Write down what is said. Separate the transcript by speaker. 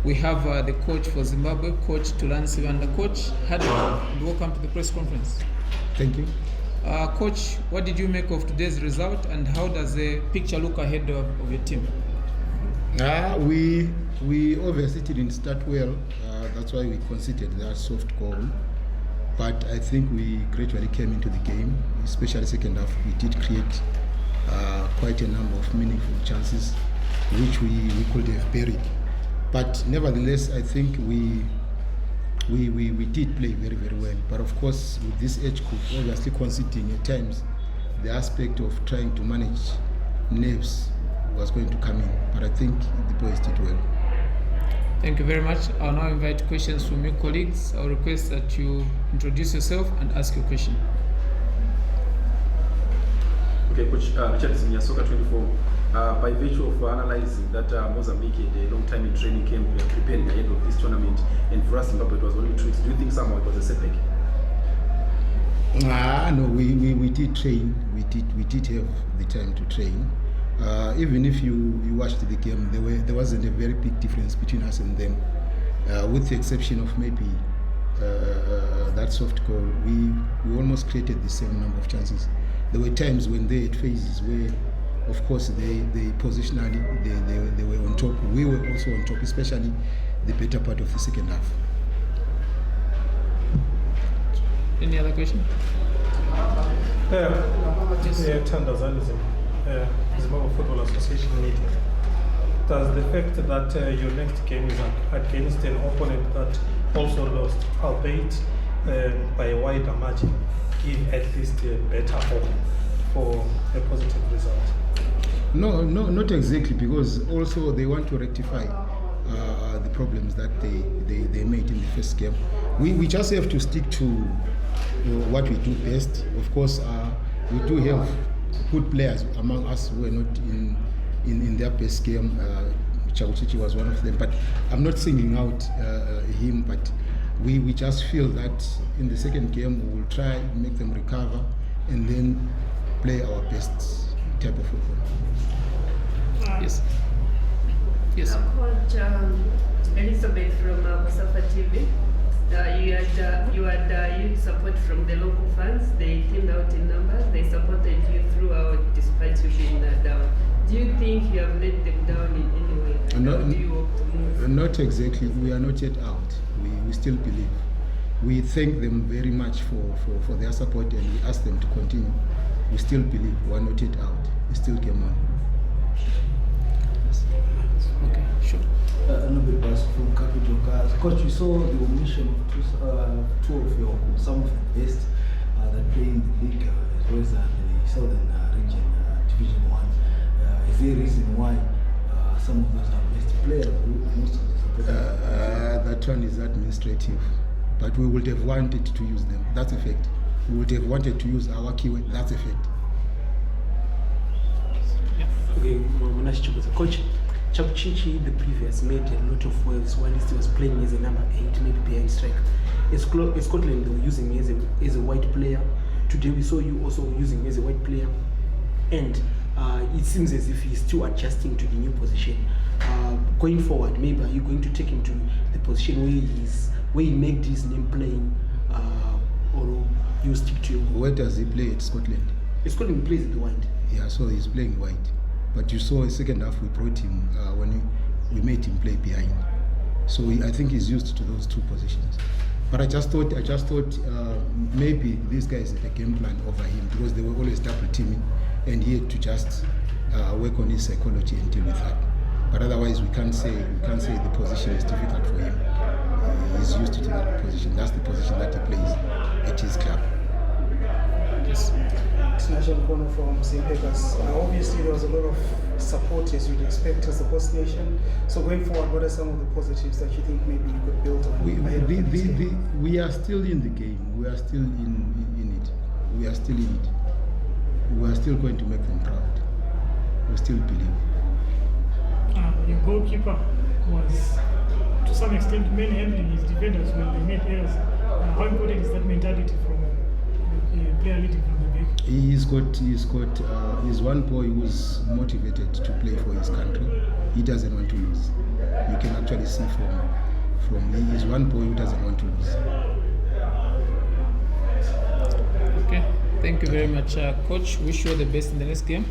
Speaker 1: We have the coach for Zimbabwe, Coach Thulani Sibanda. Coach, hello and welcome to the press conference.
Speaker 2: Thank you.
Speaker 1: Coach, what did you make of today's result and how does the picture look ahead of your team?
Speaker 2: We obviously didn't start well. That's why we conceded that soft goal. But I think we gradually came into the game, especially second half. We did create quite a number of meaningful chances, which we could have buried. But nevertheless, I think we did play very, very well. But of course, with this age group, obviously conceding at times, the aspect of trying to manage nerves was going to come in. But I think the boys did well.
Speaker 1: Thank you very much. I'll now invite questions from your colleagues. I'll request that you introduce yourself and ask your question.
Speaker 3: Okay, Coach Richard Zim, Soccer 24. By virtue of analyzing that Mozambique had a long time in training camp, we are preparing ahead of this tournament, and for us Zimbabwe it was only 2 weeks. Do you think somehow it was a setback?
Speaker 2: No, we did train. We did have the time to train. Even if you watched the game, there wasn't a very big difference between us and them, with the exception of maybe that soft goal. We almost created the same number of chances. There were times when they had phases where, of course, they positionally they were on top. We were also on top, especially the better part of the second half.
Speaker 1: Any other question?
Speaker 4: Thulani Sibanda, Zimbabwe Football Association meeting. Does the fact that your next game is against an opponent that also lost, albeit by a wider margin, give at least a better hope for a positive result?
Speaker 2: No, not exactly, because also they want to rectify the problems that they made in the first game. We just have to stick to what we do best. Of course, we do have good players among us who were not in their best game. Chakuchichi was one of them, but I'm not singling out him, but we just feel that in the second game we will try and make them recover and then play our best type of football.
Speaker 1: Yes. Yes.
Speaker 5: Coach Elizabeth from COSAFA TV. You had huge support from the local fans. They came out in numbers. They supported you throughout, despite you being down. Do you think you have let them down in any way? Do you hope to move?
Speaker 2: Not exactly. We are not yet out. We still believe. We thank them very much for their support, and we ask them to continue. We still believe. We are not yet out. We still game on.
Speaker 1: Okay, sure.
Speaker 6: From Capital Cars. Coach, we saw the omission of two of some of the best that play in the league as well as the Southern Region Division 1. Is there a reason why some of those are best players? Most of the supporters.
Speaker 2: That one is administrative, but we would have wanted to use them. That's a fact. We would have wanted to use our keyword. That's a fact.
Speaker 7: Okay, Coach, Chakuchichi the previous made a lot of waves while he was playing as a number 8, maybe behind striker. In Scotland they were using him as a white player. Today we saw you also using him as a white player, and it seems as if he's still adjusting to the new position. Going forward, maybe are you going to take him to the position where he made his name playing, or you stick to?
Speaker 2: Where does he play at Scotland?
Speaker 7: Scotland plays at the white.
Speaker 2: Yeah, so he's playing white. But you saw in second half we brought him when we made him play behind. So I think he's used to those two positions. But I just thought maybe these guys had a game plan over him because they were always double teaming, and he had to just work on his psychology and deal with that. But otherwise, we can't say the position is difficult for him. He's used to that position. That's the position that he plays at his club.
Speaker 1: Yes.
Speaker 4: International corner from Zimbabwe. Obviously, there was a lot of support as you'd expect as the host nation. So going forward, what are some of the positives that you think maybe you could build on?
Speaker 2: We are still in the game. We are still in it. We are still in it. We are still going to make them proud. We still believe.
Speaker 8: Your goalkeeper was, to some extent, manhandling his defenders when they made errors. How important is that mentality from a player leading from the back?
Speaker 2: He's one boy who's motivated to play for his country. He doesn't want to lose. you can actually see from he is one boy who doesn't want to lose.
Speaker 1: Okay, thank you very much, Coach. Wish you all the best in the next game.